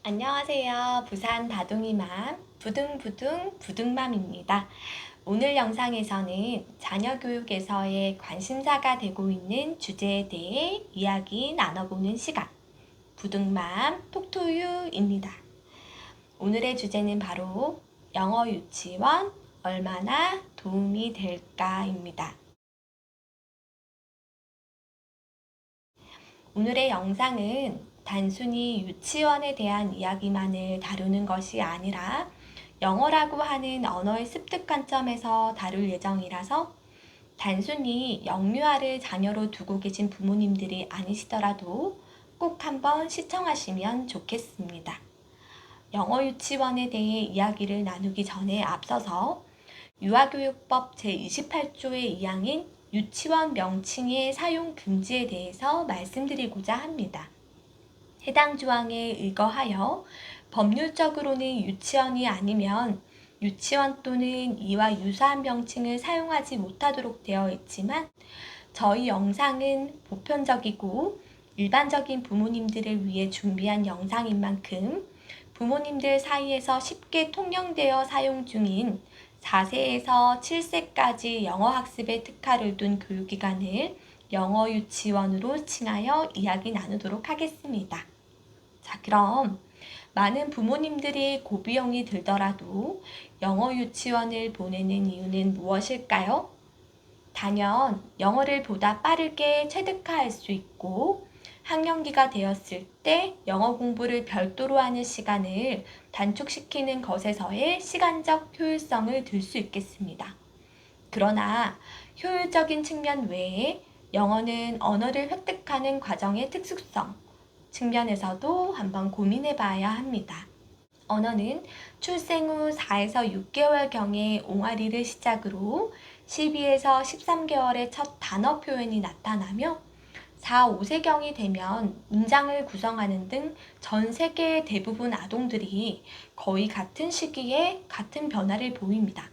안녕하세요. 부산 다둥이맘 부둥부둥 부둥맘입니다. 오늘 영상에서는 자녀 교육에서의 관심사가 되고 있는 주제에 대해 이야기 나눠보는 시간 부둥맘 톡투유입니다. 오늘의 주제는 바로 영어 유치원 얼마나 도움이 될까입니다. 오늘의 영상은 단순히 유치원에 대한 이야기만을 다루는 것이 아니라 영어라고 하는 언어의 습득 관점에서 다룰 예정이라서 단순히 영유아를 자녀로 두고 계신 부모님들이 아니시더라도 꼭 한번 시청하시면 좋겠습니다. 영어 유치원에 대해 이야기를 나누기 전에 앞서서 유아교육법 제28조의 2항인 유치원 명칭의 사용 금지에 대해서 말씀드리고자 합니다. 해당 조항에 의거하여 법률적으로는 유치원이 아니면 유치원 또는 이와 유사한 명칭을 사용하지 못하도록 되어 있지만 저희 영상은 보편적이고 일반적인 부모님들을 위해 준비한 영상인 만큼 부모님들 사이에서 쉽게 통용되어 사용 중인 4세에서 7세까지 영어 학습에 특화를 둔 교육기관을 영어 유치원으로 칭하여 이야기 나누도록 하겠습니다. 자, 그럼 많은 부모님들이 고비용이 들더라도 영어 유치원을 보내는 이유는 무엇일까요? 단연 영어를 보다 빠르게 체득할 수 있고 학령기가 되었을 때 영어 공부를 별도로 하는 시간을 단축시키는 것에서의 시간적 효율성을 들 수 있겠습니다. 그러나 효율적인 측면 외에 영어는 언어를 획득하는 과정의 특수성 측면에서도 한번 고민해 봐야 합니다. 언어는 출생 후 4에서 6개월경에 옹알이를 시작으로 12에서 13개월의 첫 단어 표현이 나타나며 4, 5세경이 되면 문장을 구성하는 등 전 세계의 대부분 아동들이 거의 같은 시기에 같은 변화를 보입니다.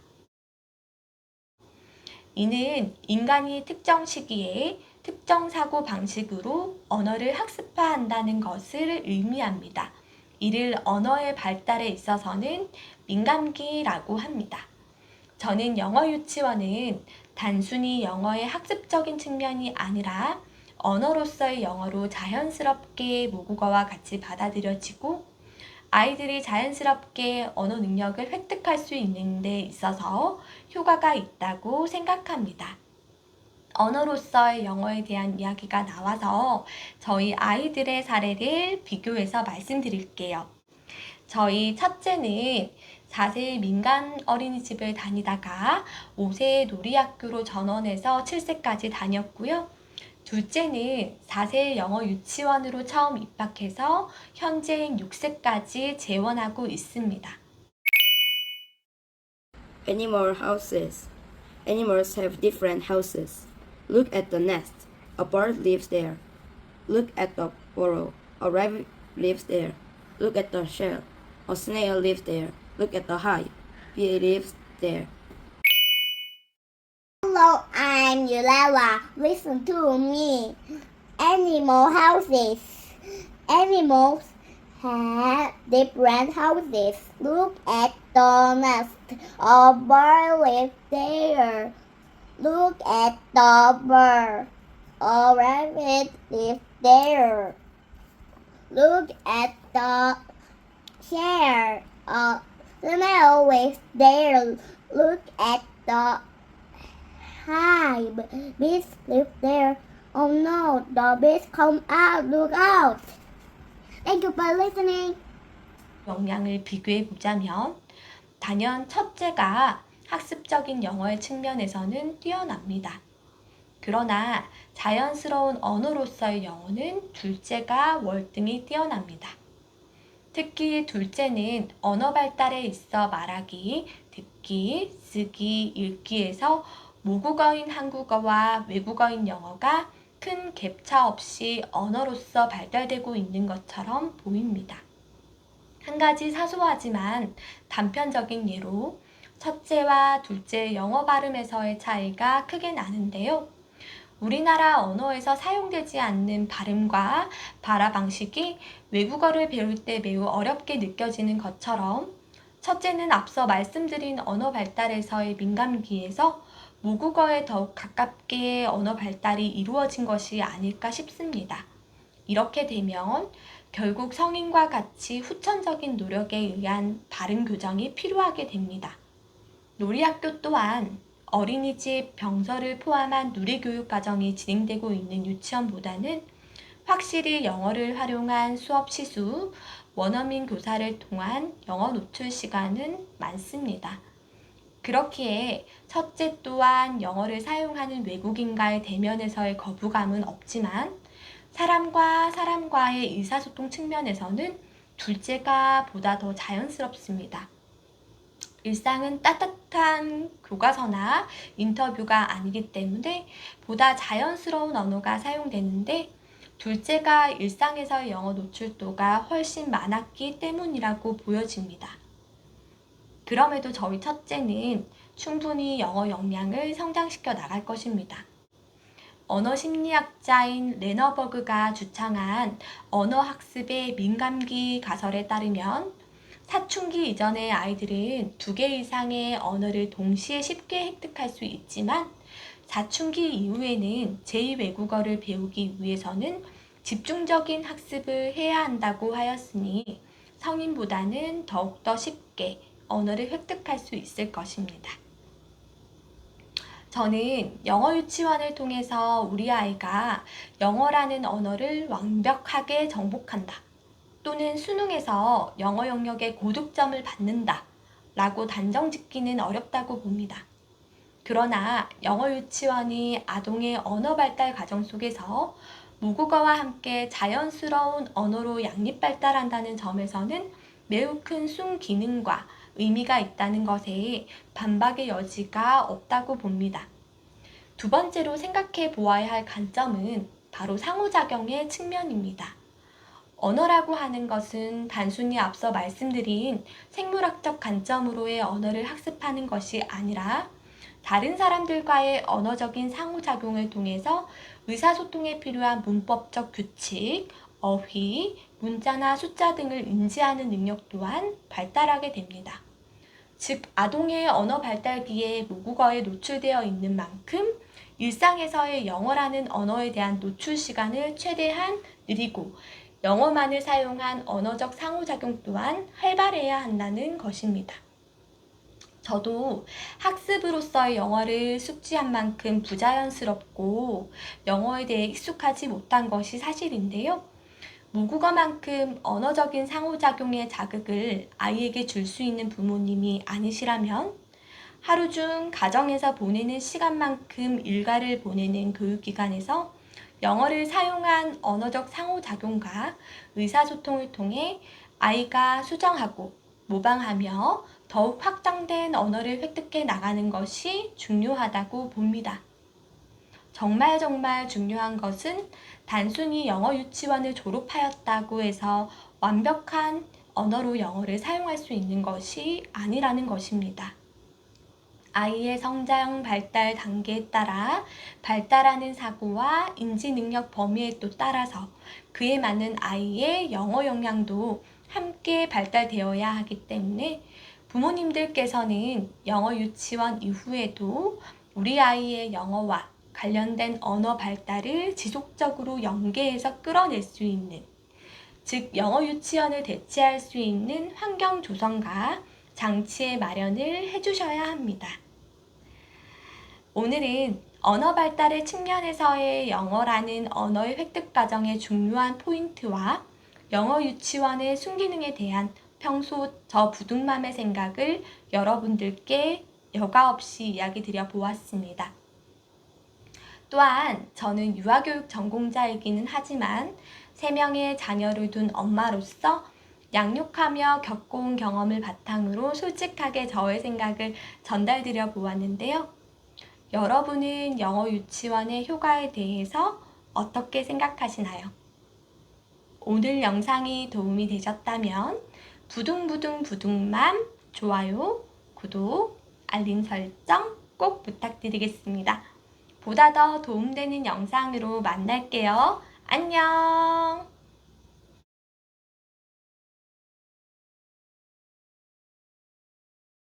이는 인간이 특정 시기에 특정 사고 방식으로 언어를 학습화한다는 것을 의미합니다. 이를 언어의 발달에 있어서는 민감기라고 합니다. 저는 영어 유치원은 단순히 영어의 학습적인 측면이 아니라 언어로서의 영어로 자연스럽게 모국어와 같이 받아들여지고 아이들이 자연스럽게 언어 능력을 획득할 수 있는 데 있어서 효과가 있다고 생각합니다. 언어로서의 영어에 대한 이야기가 나와서 저희 아이들의 사례를 비교해서 말씀드릴게요. 저희 첫째는 4세 민간 어린이집을 다니다가 5세 놀이학교로 전원해서 7세까지 다녔고요. 둘째는 4세 영어 유치원으로 처음 입학해서 현재인 6세까지 재원하고 있습니다. Animal houses. Animals have different houses. Look at the nest. A bird lives there. Look at the burrow. A rabbit lives there. Look at the shell. A snail lives there. Look at the hive. Bee lives there. Hello, I'm Yulala. Listen to me. Animal houses. Animals have different houses. Look at the nest. A bird lives there. Look at the bird. A rabbit lives there. Look at the chair. A snail lives there. Look at the hive. Bees live there. Oh no, the bees come out. Look out. Thank you for listening. 역량을 비교해 보자면 단연 첫째가 학습적인 영어의 측면에서는 뛰어납니다. 그러나 자연스러운 언어로서의 영어는 둘째가 월등히 뛰어납니다. 특히 둘째는 언어 발달에 있어 말하기, 듣기, 쓰기, 읽기에서 모국어인 한국어와 외국어인 영어가 큰 갭차 없이 언어로서 발달되고 있는 것처럼 보입니다. 한 가지 사소하지만 단편적인 예로 첫째와 둘째 영어 발음에서의 차이가 크게 나는데요. 우리나라 언어에서 사용되지 않는 발음과 발화 방식이 외국어를 배울 때 매우 어렵게 느껴지는 것처럼 첫째는 앞서 말씀드린 언어 발달에서의 민감기에서 모국어에 더욱 가깝게 언어 발달이 이루어진 것이 아닐까 싶습니다. 이렇게 되면 결국 성인과 같이 후천적인 노력에 의한 발음 교정이 필요하게 됩니다. 놀이학교 또한 어린이집 병설을 포함한 누리교육 과정이 진행되고 있는 유치원보다는 확실히 영어를 활용한 수업 시수, 원어민 교사를 통한 영어 노출 시간은 많습니다. 그렇기에 첫째 또한 영어를 사용하는 외국인과의 대면에서의 거부감은 없지만 사람과의 의사소통 측면에서는 둘째가 보다 더 자연스럽습니다. 일상은 따뜻한 교과서나 인터뷰가 아니기 때문에 보다 자연스러운 언어가 사용되는데 둘째가 일상에서의 영어 노출도가 훨씬 많았기 때문이라고 보여집니다. 그럼에도 저희 첫째는 충분히 영어 역량을 성장시켜 나갈 것입니다. 언어 심리학자인 레너버그가 주창한 언어학습의 민감기 가설에 따르면 사춘기 이전의 아이들은 2개 이상의 언어를 동시에 쉽게 획득할 수 있지만 사춘기 이후에는 제2외국어를 배우기 위해서는 집중적인 학습을 해야 한다고 하였으니 성인보다는 더욱더 쉽게 언어를 획득할 수 있을 것입니다. 저는 영어 유치원을 통해서 우리 아이가 영어라는 언어를 완벽하게 정복한다 또는 수능에서 영어 영역에 고득점을 받는다 라고 단정 짓기는 어렵다고 봅니다. 그러나 영어 유치원이 아동의 언어 발달 과정 속에서 모국어와 함께 자연스러운 언어로 양립 발달한다는 점에서는 매우 큰 순기능과 의미가 있다는 것에 반박의 여지가 없다고 봅니다. 두 번째로 생각해 보아야 할 관점은 바로 상호작용의 측면입니다. 언어라고 하는 것은 단순히 앞서 말씀드린 생물학적 관점으로의 언어를 학습하는 것이 아니라 다른 사람들과의 언어적인 상호작용을 통해서 의사소통에 필요한 문법적 규칙, 어휘, 문자나 숫자 등을 인지하는 능력 또한 발달하게 됩니다. 즉, 아동의 언어 발달기에 모국어에 노출되어 있는 만큼 일상에서의 영어라는 언어에 대한 노출 시간을 최대한 늘리고 영어만을 사용한 언어적 상호작용 또한 활발해야 한다는 것입니다. 저도 학습으로서의 영어를 숙지한 만큼 부자연스럽고 영어에 대해 익숙하지 못한 것이 사실인데요. 모국어만큼 언어적인 상호작용의 자극을 아이에게 줄 수 있는 부모님이 아니시라면 하루 중 가정에서 보내는 시간만큼 일과를 보내는 교육기관에서 영어를 사용한 언어적 상호작용과 의사소통을 통해 아이가 수정하고 모방하며 더욱 확장된 언어를 획득해 나가는 것이 중요하다고 봅니다. 정말 중요한 것은 단순히 영어 유치원을 졸업하였다고 해서 완벽한 언어로 영어를 사용할 수 있는 것이 아니라는 것입니다. 아이의 성장 발달 단계에 따라 발달하는 사고와 인지 능력 범위에 또 따라서 그에 맞는 아이의 영어 역량도 함께 발달되어야 하기 때문에 부모님들께서는 영어 유치원 이후에도 우리 아이의 영어와 관련된 언어 발달을 지속적으로 연계해서 끌어낼 수 있는, 즉 영어 유치원을 대체할 수 있는 환경 조성과 장치의 마련을 해주셔야 합니다. 오늘은 언어 발달의 측면에서의 영어라는 언어의 획득 과정의 중요한 포인트와 영어 유치원의 순기능에 대한 평소 저 부둥맘의 생각을 여러분들께 여과 없이 이야기 드려 보았습니다. 또한 저는 유아교육 전공자이기는 하지만 3명의 자녀를 둔 엄마로서 양육하며 겪어온 경험을 바탕으로 솔직하게 저의 생각을 전달드려 보았는데요. 여러분은 영어 유치원의 효과에 대해서 어떻게 생각하시나요? 오늘 영상이 도움이 되셨다면 부둥맘 좋아요, 구독, 알림 설정 꼭 부탁드리겠습니다. 보다 더 도움되는 영상으로 만날게요. 안녕!